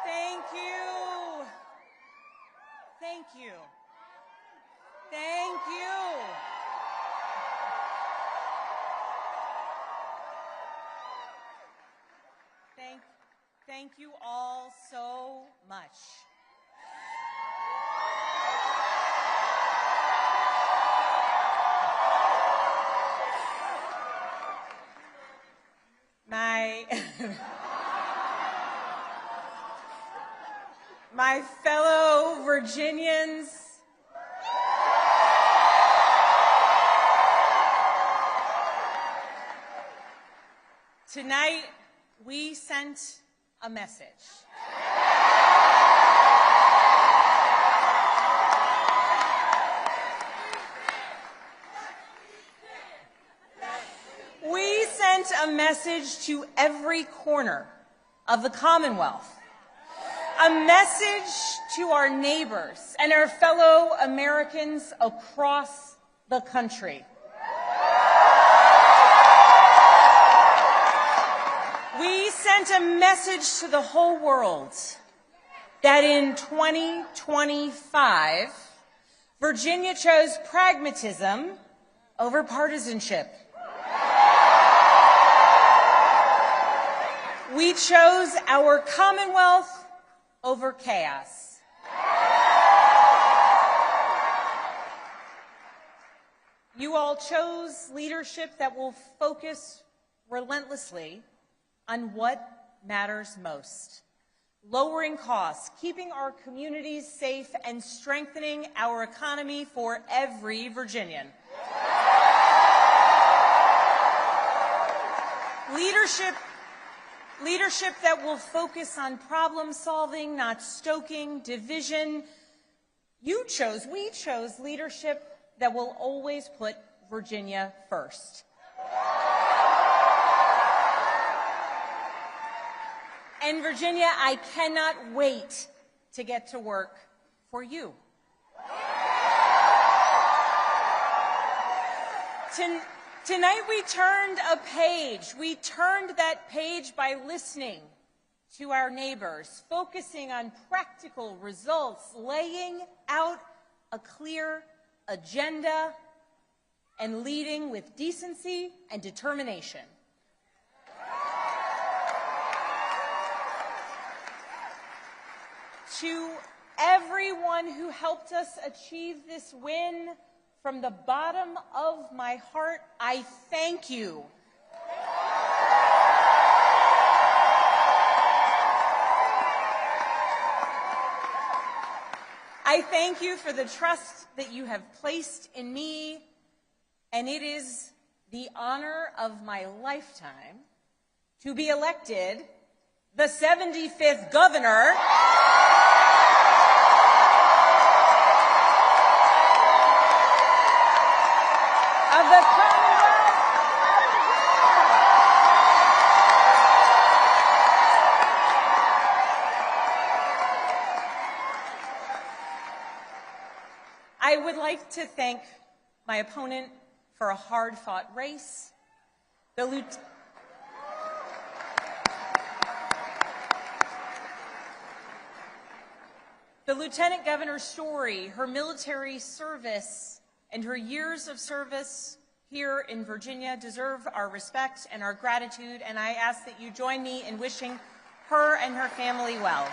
Thank you. Thank you. Thank you. Thank you all so much. My fellow Virginians, tonight we sent a message. We sent a message to every corner of the Commonwealth, a message to our neighbors and our fellow Americans across the country. We sent a message to the whole world that in 2025, Virginia chose pragmatism over partisanship. We chose our Commonwealth over chaos. You all chose leadership that will focus relentlessly on what matters most: lowering costs, keeping our communities safe, and strengthening our economy for every Virginian. Leadership that will focus on problem solving, not stoking division. We chose leadership that will always put Virginia first. And Virginia, I cannot wait to get to work for you. Tonight we turned a page. We turned that page by listening to our neighbors, focusing on practical results, laying out a clear agenda, and leading with decency and determination. To everyone who helped us achieve this win, from the bottom of my heart, I thank you. I thank you for the trust that you have placed in me, and it is the honor of my lifetime to be elected the 75th governor of the Commonwealth of Virginia. I would like to thank my opponent for a hard-fought race, the Lieutenant Governor's story, her military service, and her years of service here in Virginia deserve our respect and our gratitude, and I ask that you join me in wishing her and her family well.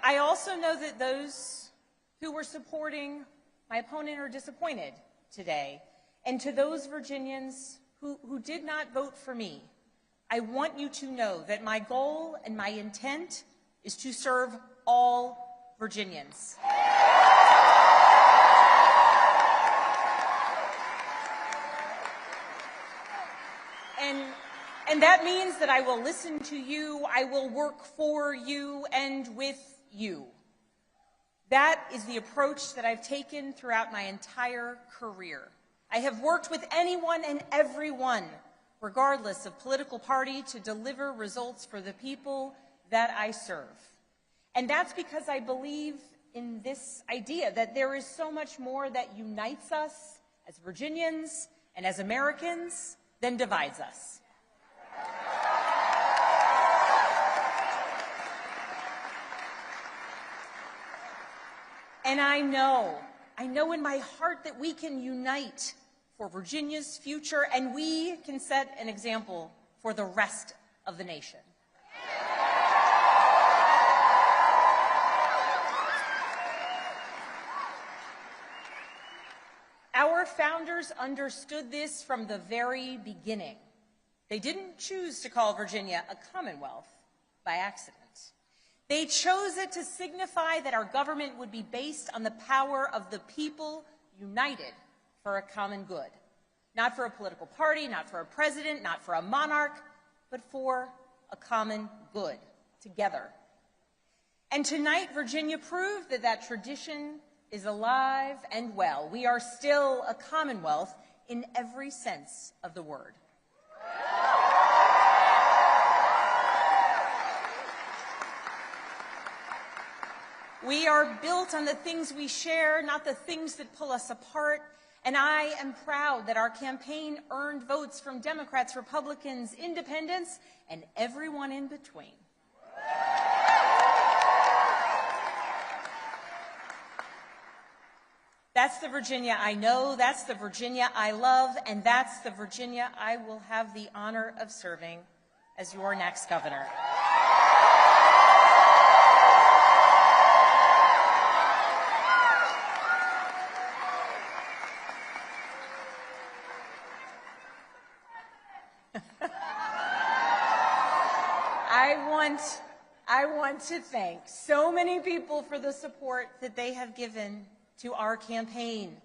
I also know that those who were supporting my opponent are disappointed today, and to those Virginians who did not vote for me, I want you to know that my goal and my intent is to serve all Virginians. And that means that I will listen to you, I will work for you and with you. That is the approach that I've taken throughout my entire career. I have worked with anyone and everyone, regardless of political party, to deliver results for the people that I serve. And that's because I believe in this idea that there is so much more that unites us as Virginians and as Americans than divides us. And I know in my heart that we can unite for Virginia's future, and we can set an example for the rest of the nation. Our founders understood this from the very beginning. They didn't choose to call Virginia a commonwealth by accident. They chose it to signify that our government would be based on the power of the people united for a common good. Not for a political party, not for a president, not for a monarch, but for a common good, together. And tonight, Virginia proved that that tradition is alive and well. We are still a commonwealth in every sense of the word. We are built on the things we share, not the things that pull us apart. And I am proud that our campaign earned votes from Democrats, Republicans, independents, and everyone in between. That's the Virginia I know, that's the Virginia I love, and that's the Virginia I will have the honor of serving as your next governor. I want to thank so many people for the support that they have given to our campaign.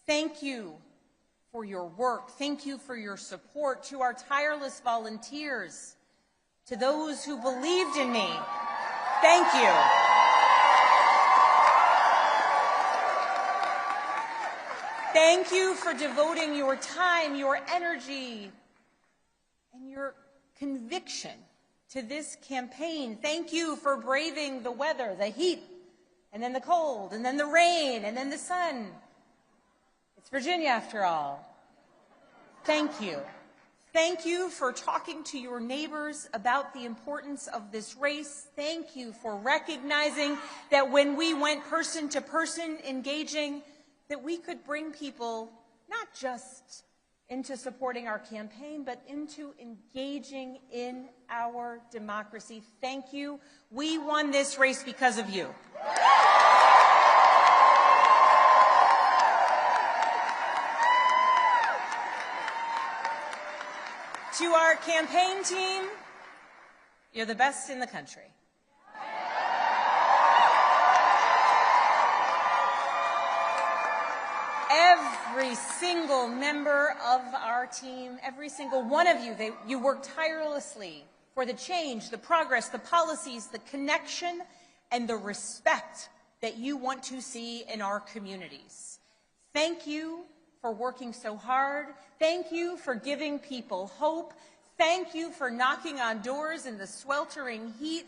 Thank you for your work. Thank you for your support. To our tireless volunteers, to those who believed in me, thank you. Thank you for devoting your time, your energy, and your conviction to this campaign. Thank you for braving the weather, the heat, and then the cold, and then the rain, and then the sun. It's Virginia after all. Thank you. Thank you for talking to your neighbors about the importance of this race. Thank you for recognizing that when we went person to person engaging, that we could bring people not just into supporting our campaign, but into engaging in our democracy. Thank you. We won this race because of you. To our campaign team, you're the best in the country. Every single member of our team, every single one of you, you work tirelessly for the change, the progress, the policies, the connection, and the respect that you want to see in our communities. Thank you for working so hard. Thank you for giving people hope. Thank you for knocking on doors in the sweltering heat.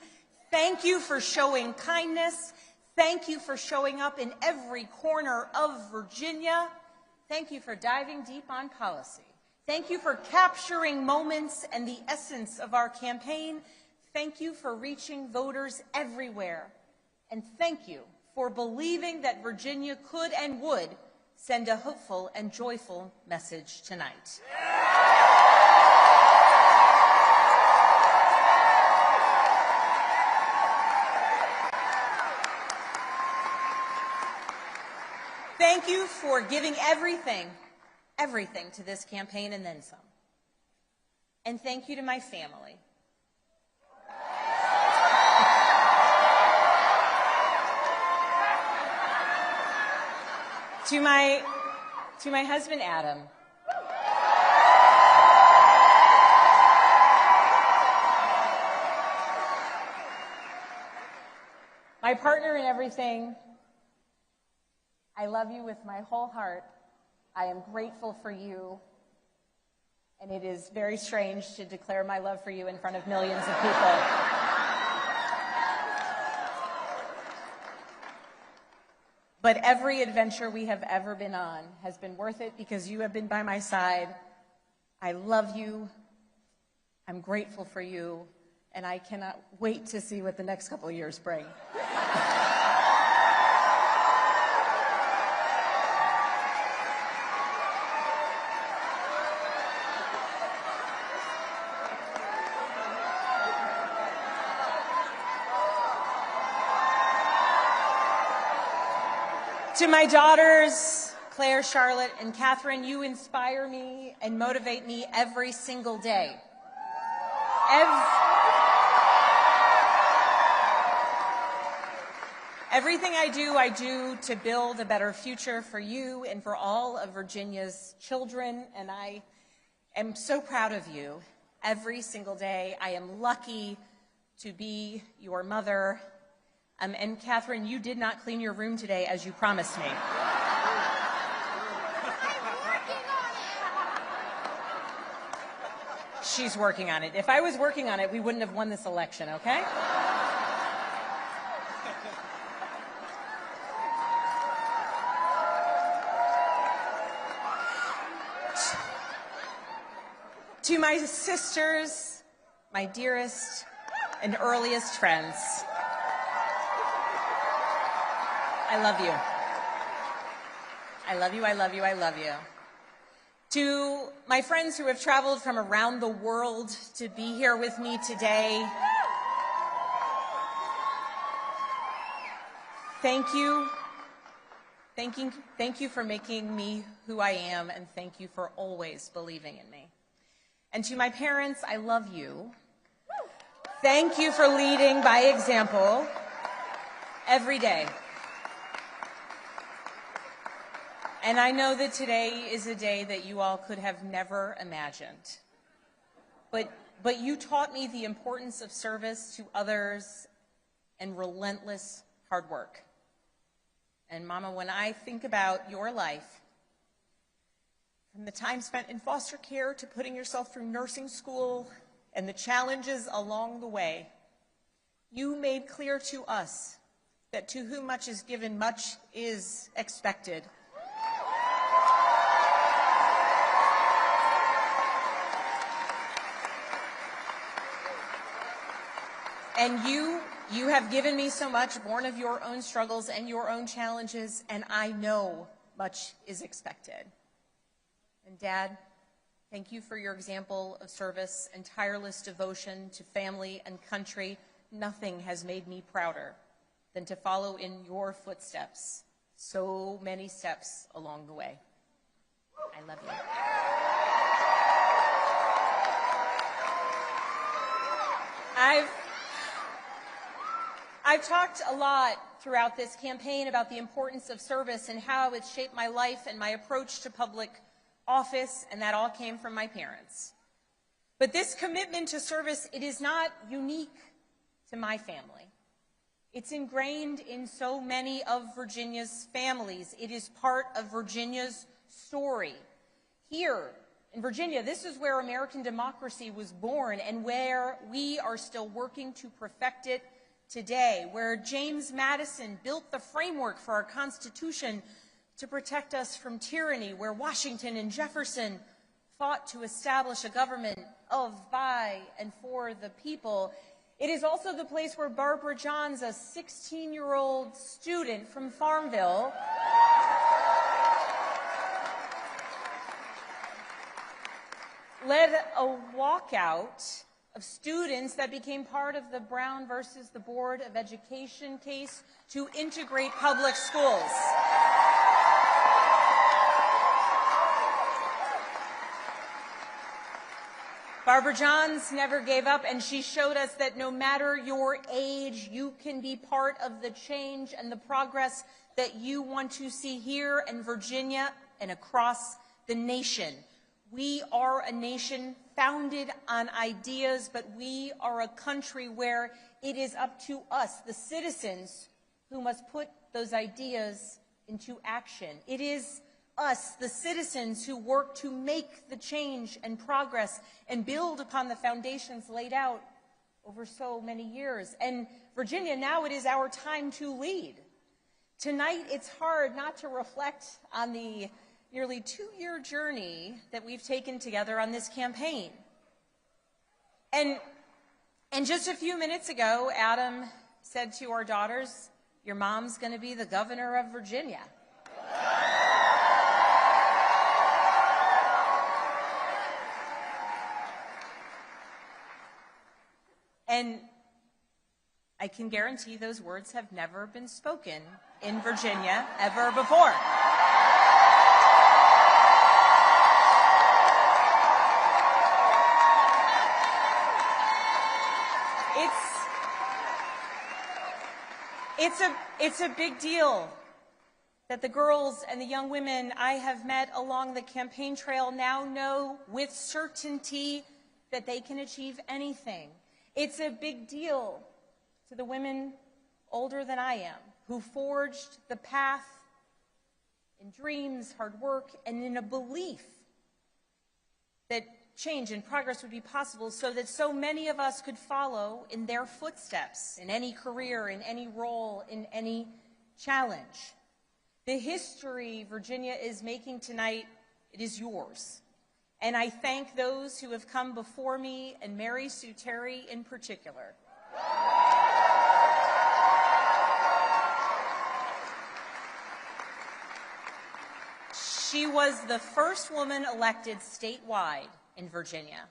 Thank you for showing kindness. Thank you for showing up in every corner of Virginia. Thank you for diving deep on policy. Thank you for capturing moments and the essence of our campaign. Thank you for reaching voters everywhere. And thank you for believing that Virginia could and would send a hopeful and joyful message tonight. Thank you for giving everything to this campaign and then some. And thank you to my family. To my husband, Adam. My partner in everything. I love you with my whole heart. I am grateful for you. And it is very strange to declare my love for you in front of millions of people. But every adventure we have ever been on has been worth it because you have been by my side. I love you. I'm grateful for you. And I cannot wait to see what the next couple of years bring. To my daughters, Claire, Charlotte, and Catherine, you inspire me and motivate me every single day. Everything I do to build a better future for you and for all of Virginia's children, and I am so proud of you every single day. I am lucky to be your mother. And Catherine, you did not clean your room today as you promised me. She's working on it. If I was working on it, we wouldn't have won this election, okay? To my sisters, my dearest and earliest friends, I love you. I love you, I love you, I love you. To my friends who have traveled from around the world to be here with me today, thank you. Thank you for making me who I am, and thank you for always believing in me. And to my parents, I love you. Thank you for leading by example every day. And I know that today is a day that you all could have never imagined. But you taught me the importance of service to others and relentless hard work. And Mama, when I think about your life, from the time spent in foster care to putting yourself through nursing school and the challenges along the way, you made clear to us that to whom much is given, much is expected. And you have given me so much, born of your own struggles and your own challenges, and I know much is expected. And Dad, thank you for your example of service and tireless devotion to family and country. Nothing has made me prouder than to follow in your footsteps, so many steps along the way. I love you. I've talked a lot throughout this campaign about the importance of service and how it's shaped my life and my approach to public office, and that all came from my parents. But this commitment to service, it is not unique to my family. It's ingrained in so many of Virginia's families. It is part of Virginia's story. Here in Virginia, this is where American democracy was born and where we are still working to perfect it today, where James Madison built the framework for our Constitution to protect us from tyranny, where Washington and Jefferson fought to establish a government of, by, and for the people. It is also the place where Barbara Johns, a 16-year-old student from Farmville, led a walkout of students that became part of the Brown versus the Board of Education case to integrate public schools. Barbara Johns never gave up, and she showed us that no matter your age, you can be part of the change and the progress that you want to see here in Virginia and across the nation. We are a nation founded on ideas, but we are a country where it is up to us, the citizens, who must put those ideas into action. It is us, the citizens, who work to make the change and progress and build upon the foundations laid out over so many years. And Virginia, now it is our time to lead Tonight, it's hard not to reflect on the nearly 2-year journey that we've taken together on this campaign. And just a few minutes ago, Adam said to our daughters, "Your mom's going to be the governor of Virginia." And I can guarantee those words have never been spoken in Virginia ever before. It's a big deal that the girls and the young women I have met along the campaign trail now know with certainty that they can achieve anything. It's a big deal to the women older than I am who forged the path in dreams, hard work, and in a belief that change and progress would be possible so that so many of us could follow in their footsteps in any career, in any role, in any challenge. The history Virginia is making tonight, it is yours. And I thank those who have come before me, and Mary Sue Terry in particular. She was the first woman elected statewide in Virginia.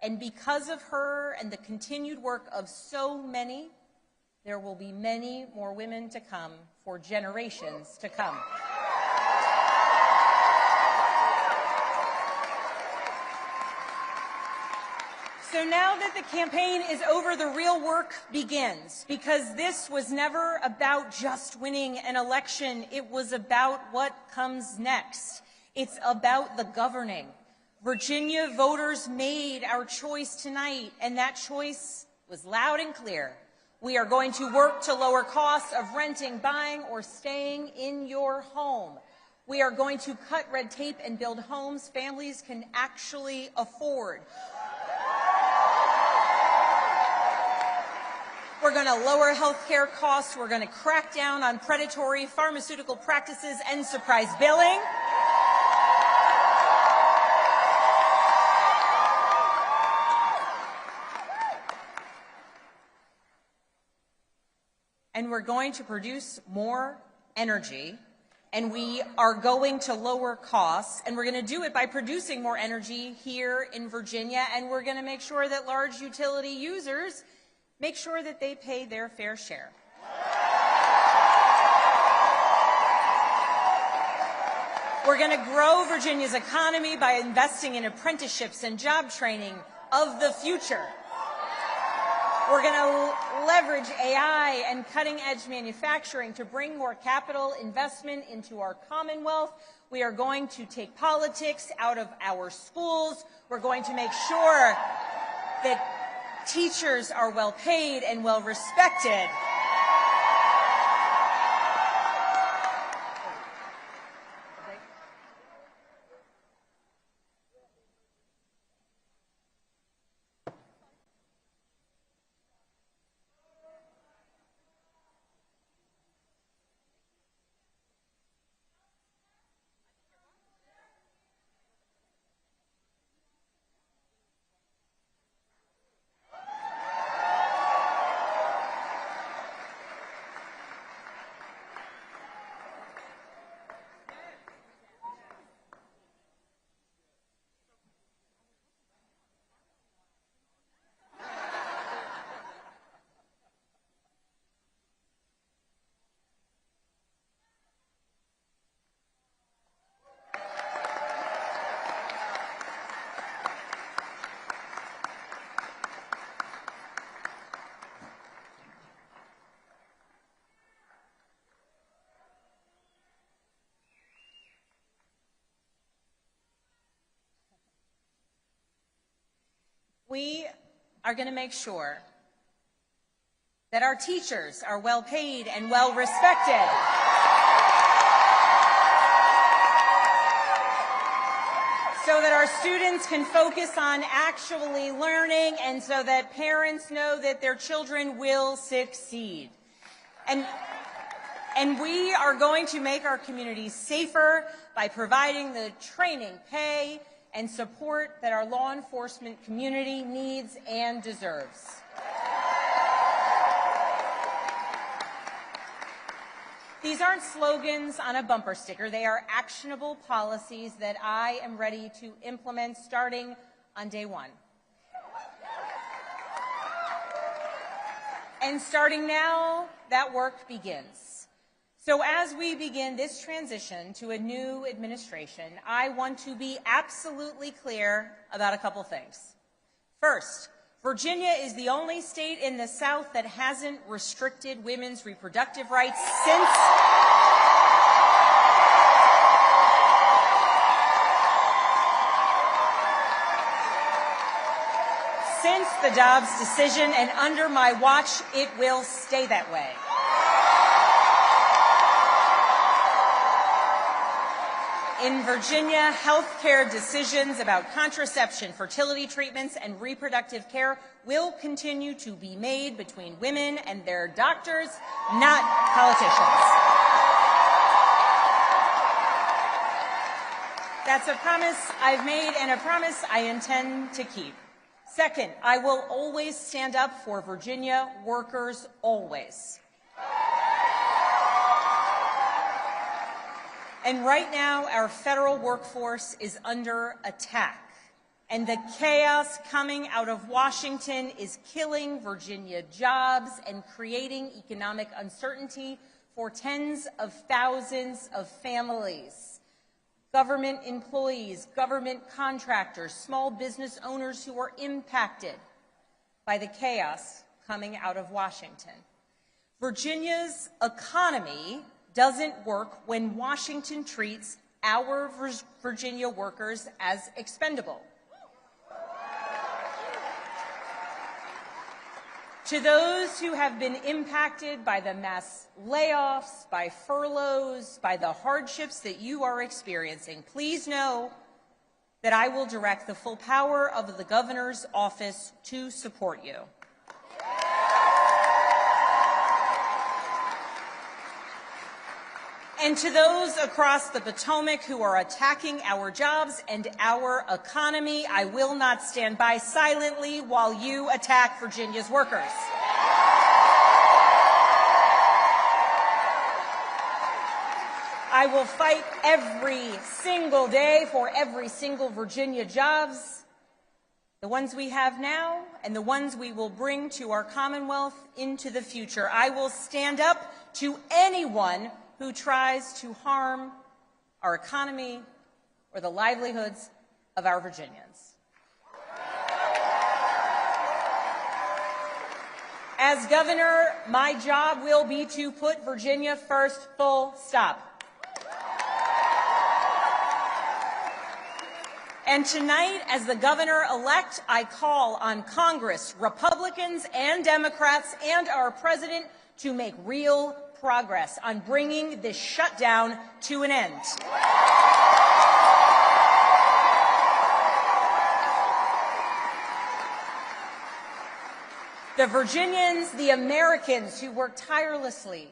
And because of her and the continued work of so many, there will be many more women to come for generations to come. So now that the campaign is over, the real work begins, because this was never about just winning an election. It was about what comes next. It's about the governing. Virginia voters made our choice tonight, and that choice was loud and clear. We are going to work to lower costs of renting, buying, or staying in your home. We are going to cut red tape and build homes families can actually afford. We're going to lower health care costs. We're going to crack down on predatory pharmaceutical practices and surprise billing. And we're going to produce more energy, and we are going to lower costs, and we're going to do it by producing more energy here in Virginia, and we're going to make sure that large utility users make sure that they pay their fair share. We're going to grow Virginia's economy by investing in apprenticeships and job training of the future. We're going to leverage AI and cutting-edge manufacturing to bring more capital investment into our Commonwealth. We are going to take politics out of our schools. We're going to make sure that teachers are well paid and well respected. We are going to make sure that our teachers are well paid and well respected. So that our students can focus on actually learning, and so that parents know that their children will succeed. And And we are going to make our communities safer by providing the training, pay, and support that our law enforcement community needs and deserves. These aren't slogans on a bumper sticker. They are actionable policies that I am ready to implement starting on day one. And starting now, that work begins. So as we begin this transition to a new administration, I want to be absolutely clear about a couple things. First, Virginia is the only state in the South that hasn't restricted women's reproductive rights since the Dobbs decision, and under my watch, it will stay that way. In Virginia, health care decisions about contraception, fertility treatments, and reproductive care will continue to be made between women and their doctors, not politicians. That's a promise I've made and a promise I intend to keep. Second, I will always stand up for Virginia workers, always. And right now, our federal workforce is under attack, and the chaos coming out of Washington is killing Virginia jobs and creating economic uncertainty for tens of thousands of families. Government employees, government contractors, small business owners who are impacted by the chaos coming out of Washington. Virginia's economy doesn't work when Washington treats our Virginia workers as expendable. To those who have been impacted by the mass layoffs, by furloughs, by the hardships that you are experiencing, please know that I will direct the full power of the governor's office to support you. And to those across the Potomac who are attacking our jobs and our economy, I will not stand by silently while you attack Virginia's workers. I will fight every single day for every single Virginia jobs, the ones we have now and the ones we will bring to our Commonwealth into the future. I will stand up to anyone who tries to harm our economy or the livelihoods of our Virginians. As governor, my job will be to put Virginia first, full stop. And tonight, as the governor-elect, I call on Congress, Republicans and Democrats, and our president to make real progress on bringing this shutdown to an end. The Virginians, the Americans who work tirelessly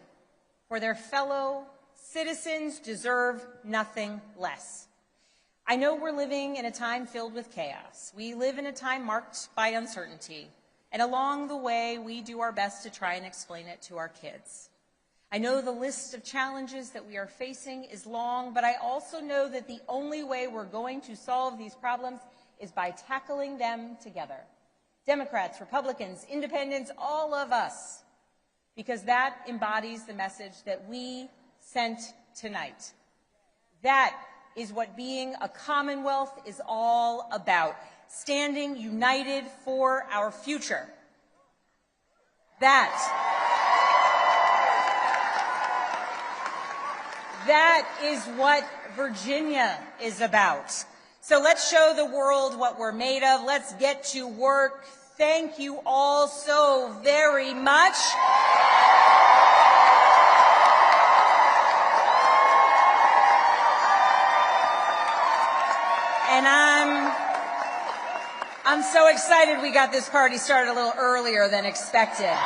for their fellow citizens deserve nothing less. I know we're living in a time filled with chaos. We live in a time marked by uncertainty, and along the way, we do our best to try and explain it to our kids. I know the list of challenges that we are facing is long, but I also know that the only way we're going to solve these problems is by tackling them together. Democrats, Republicans, independents, all of us, because that embodies the message that we sent tonight. That is what being a Commonwealth is all about, standing united for our future. That is what Virginia is about. So let's show the world what we're made of. Let's get to work. Thank you all so very much. And I'm so excited we got this party started a little earlier than expected.